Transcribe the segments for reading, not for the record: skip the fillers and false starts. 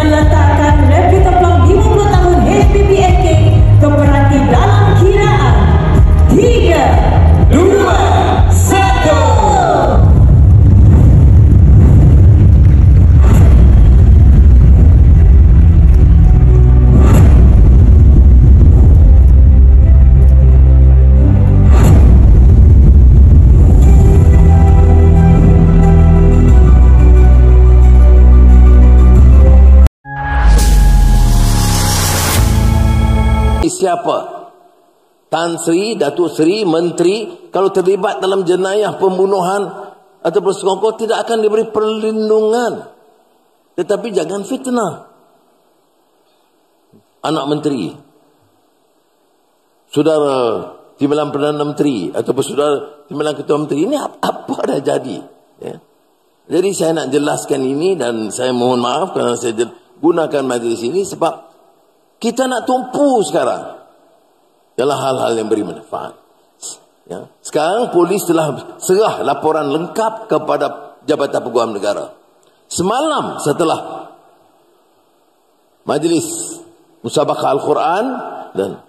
meletakkan lebih teplang 50 tahun HPBNK ke peranti dalam kiraan 3, 2, 1. Siapa? Tan Sri, Datuk Sri, Menteri kalau terlibat dalam jenayah pembunuhan atau persekongkol tidak akan diberi perlindungan. Tetapi jangan fitnah anak menteri, saudara timbalan Perdana Menteri ataupun saudara timbalan Ketua Menteri. Ini apa dah jadi, ya? Jadi saya nak jelaskan ini dan saya mohon maaf kerana saya gunakan majlis ini sebab kita nak tumpu sekarang ialah hal-hal yang beri manfaat. Ya. Sekarang polis telah serah laporan lengkap kepada Jabatan Peguam Negara. Semalam setelah majlis musabaqah Al-Quran, dan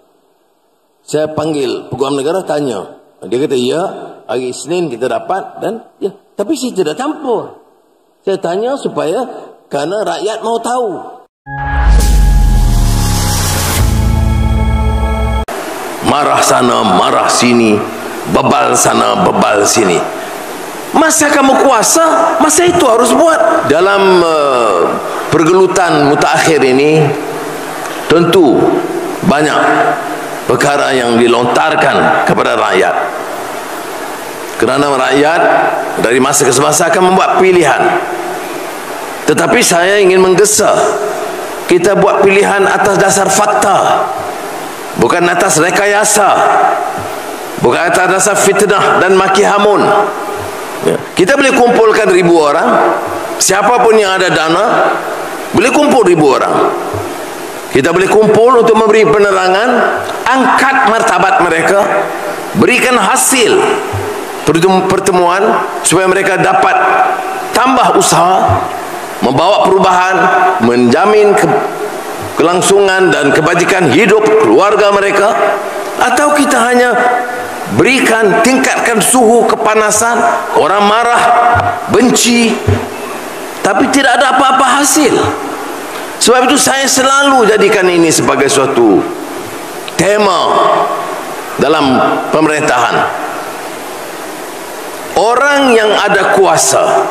saya panggil Peguam Negara tanya. Dia kata, ya, hari Isnin kita dapat, dan ya, tapi saya tidak campur. Saya tanya supaya kerana rakyat mau tahu. Marah sana, marah sini, bebal sana, bebal sini. Masa kamu kuasa, masa itu harus buat. Dalam pergelutan mutakhir ini, tentu banyak perkara yang dilontarkan kepada rakyat. Kerana rakyat dari masa ke semasa akan membuat pilihan. Tetapi saya ingin menggesa kita buat pilihan atas dasar fakta, bukan atas rekayasa, bukan atas dasar fitnah dan maki hamun. Ya. Kita boleh kumpulkan 1000 orang, siapapun yang ada dana boleh kumpul 1000 orang. Kita boleh kumpul untuk memberi penerangan, angkat martabat mereka, berikan hasil pertemuan supaya mereka dapat tambah usaha, membawa perubahan, menjamin kelangsungan dan kebajikan hidup keluarga mereka. Atau kita hanya berikan, tingkatkan suhu kepanasan, orang marah, benci, tapi tidak ada apa-apa hasil. Sebab itu saya selalu jadikan ini sebagai suatu tema dalam pemerintahan. Orang yang ada kuasa,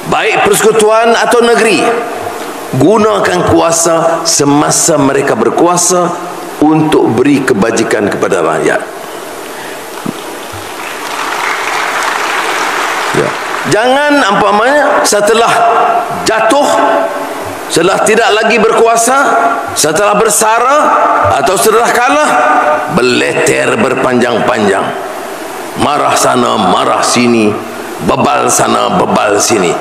baik persekutuan atau negeri, gunakan kuasa semasa mereka berkuasa untuk beri kebajikan kepada rakyat. Ya. Jangan umpamanya setelah jatuh, setelah tidak lagi berkuasa, setelah bersara atau setelah kalah, beleter berpanjang-panjang, marah sana, marah sini, bebal sana, bebal sini.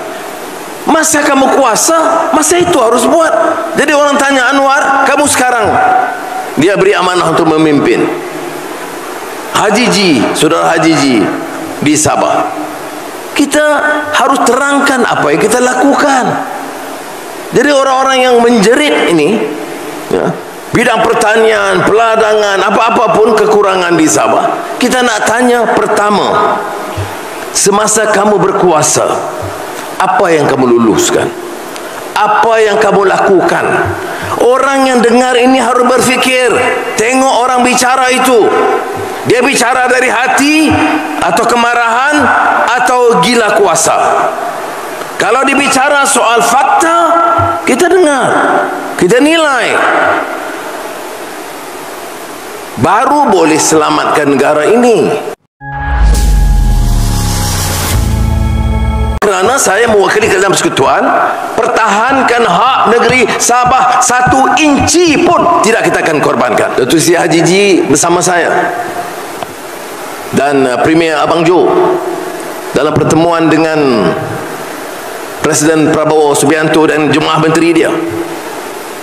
Masa kamu kuasa, masa itu harus buat. Jadi orang tanya, Anwar, kamu sekarang, dia beri amanah untuk memimpin Haji Ji, saudara Haji Ji di Sabah. Kita harus terangkan apa yang kita lakukan. Jadi orang-orang yang menjerit ini, ya, bidang pertanian, peladangan, apa-apa pun kekurangan di Sabah, kita nak tanya pertama, semasa kamu berkuasa, apa yang kamu luluskan? Apa yang kamu lakukan? Orang yang dengar ini harus berfikir, tengok orang bicara itu, dia bicara dari hati atau kemarahan atau gila kuasa. Kalau dibicara soal fakta, kita dengar, kita nilai, baru boleh selamatkan negara ini. Kerana saya mewakili dalam persekutuan, pertahankan hak negeri Sabah 1 inci pun tidak kita akan korbankan. Datuk Seri Haji Ji bersama saya dan Premier Abang Jo dalam pertemuan dengan Presiden Prabowo Subianto dan jemaah menteri dia,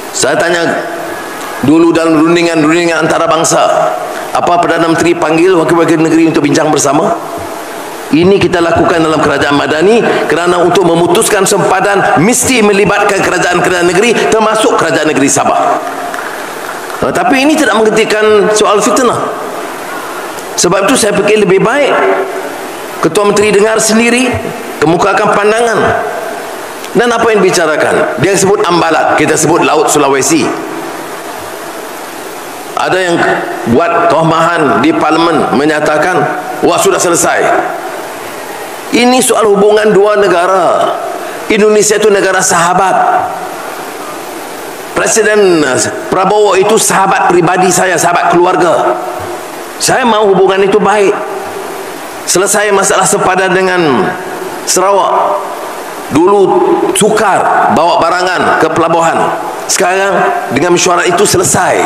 saya tanya dulu dalam rundingan antarabangsa, apa Perdana Menteri panggil wakil-wakil negeri untuk bincang bersama? Ini kita lakukan dalam kerajaan madani kerana untuk memutuskan sempadan mesti melibatkan kerajaan-kerajaan negeri, termasuk kerajaan negeri Sabah. Tapi ini tidak menghentikan soal fitnah. Sebab itu saya fikir lebih baik Ketua Menteri dengar sendiri, kemukakan pandangan. Dan apa yang dibicarakan? Dia sebut Ambalat, kita sebut Laut Sulawesi. Ada yang buat tohmahan di parlimen menyatakan, wah sudah selesai. Ini soal hubungan dua negara. Indonesia itu negara sahabat. Presiden Prabowo itu sahabat pribadi saya, sahabat keluarga. Saya mau hubungan itu baik. Selesai masalah sepadan dengan Sarawak. Dulu sukar bawa barangan ke pelabuhan. Sekarang dengan mesyuarat itu selesai.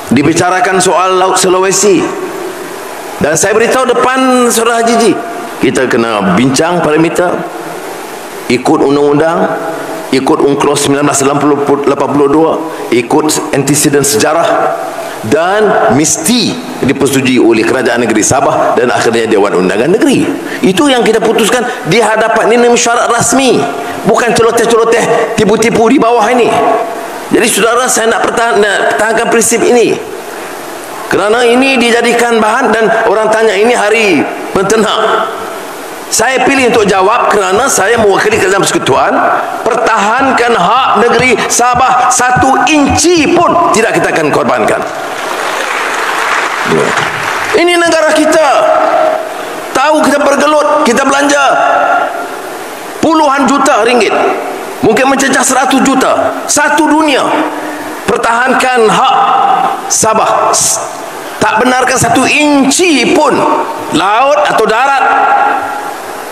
Dibicarakan soal Laut Sulawesi. Dan saya beritahu depan Saudara Haji, kita kena bincang parameter, ikut undang-undang, ikut UNCLOS 1982, ikut antecedent sejarah, dan mesti dipersetujui oleh kerajaan negeri Sabah dan akhirnya Dewan Undangan Negeri. Itu yang kita putuskan di hadapan ini, mesyuarat rasmi, bukan celoteh-celoteh tipu-tipu di bawah ini. Jadi saudara, saya nak pertahankan prinsip ini kerana ini dijadikan bahan dan orang tanya ini hari penternak. Saya pilih untuk jawab kerana saya mewakili Kerajaan Persekutuan. Pertahankan hak negeri Sabah 1 inci pun tidak kita akan korbankan. Ini negara kita. Tahu kita bergelut, kita belanja puluhan juta ringgit, mungkin mencecah 100 juta. Satu dunia. Pertahankan hak Sabah. Tak benarkan 1 inci pun laut atau darat.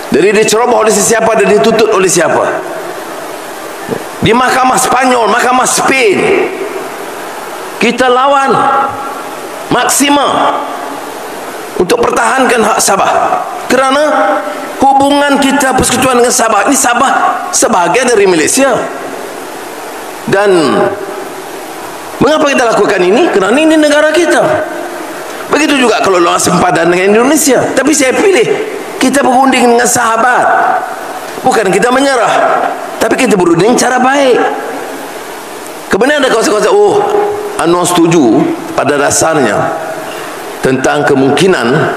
Jadi diceroboh oleh siapa dan dituntut oleh siapa. Di mahkamah Spanyol, mahkamah Spain, kita lawan maksima untuk pertahankan hak Sabah. Kerana hubungan kita persekutuan dengan Sabah, ini Sabah sebahagian dari Malaysia. Dan mengapa kita lakukan ini? Kerana ini negara kita. Begitu juga kalau lawan sempadan dengan Indonesia. Tapi saya pilih kita berunding dengan sahabat. Bukan kita menyerah, tapi kita berunding cara baik. Kemudian ada kawasan-kawasan, Anwar setuju pada dasarnya tentang kemungkinan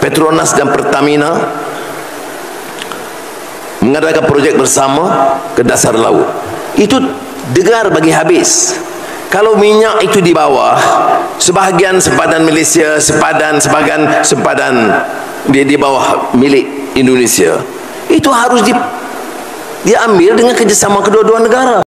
Petronas dan Pertamina mengadakan projek bersama ke dasar laut. Itu dengar bagi habis. Kalau minyak itu di bawah, sebahagian sempadan Malaysia, sebahagian sempadan di bawah milik Indonesia, itu harus diambil dengan kerjasama kedua-dua negara.